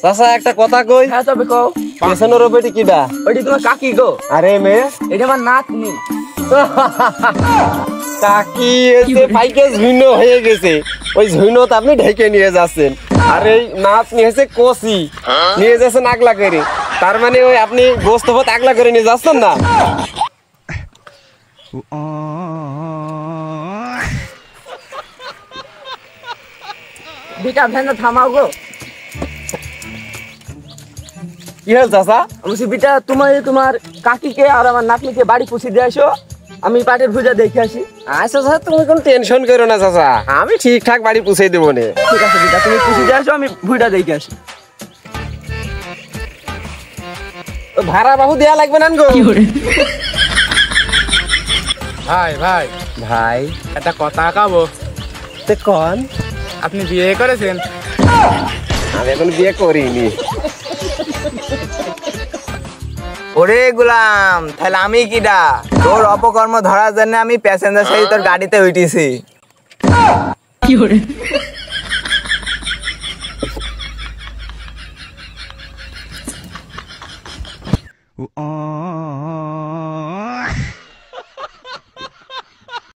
চাচা একটা কথা কই। হ্যাঁ তবে কও। পেছনের বেটি কিডা? ওইটি তোমার কাকি গো। আরে মেয়ে এটা আমার নাতনি। কাকি এসে পাইকে ঝুইনো হয়ে গেছে, ওই ঝুইনোত আপনি ঢেকে নিয়ে যাচ্ছেন। আর এই নাচ নিয়েছে কষি নিয়ে যাচ্ছেন আগলা করে, তার মানে ওই আপনি গোস্ত ভাত আগলা করে নিয়ে যাচ্ছেন না। বিটা ভ্যান থামাও গো। কি হল চাচা? বলছি বিটা তোমার কাকিকে আর আমার নাতনিকে বাড়ি পৌঁছে দিয়ে আসো, আমি পাটের ভুজা দেখে আসি। আচ্ছা চাচা, তুমি কোনো টেনশন করো না চাচা, আমি ঠিকঠাক বাড়ি পৌঁছে দেবো নে। ঠিক আছে বিটা, তুমি পৌঁছে দিয়ে আসো, আমি ভুজা দেখে আসি। ভাড়া বাহু দেয়া লাগবে না গো? ভাই ভাই ভাই একটা কথা কাবো। তে কন। আপনি বিয়ে করেছেন? আমি এখন বিয়ে করিনি। ওরে গুলাম, তাহলে আমি কিডা? তোর অপকর্ম ধরার জন্য আমি প্যাসেঞ্জার সাথে তোর গাড়িতে উঠেছি।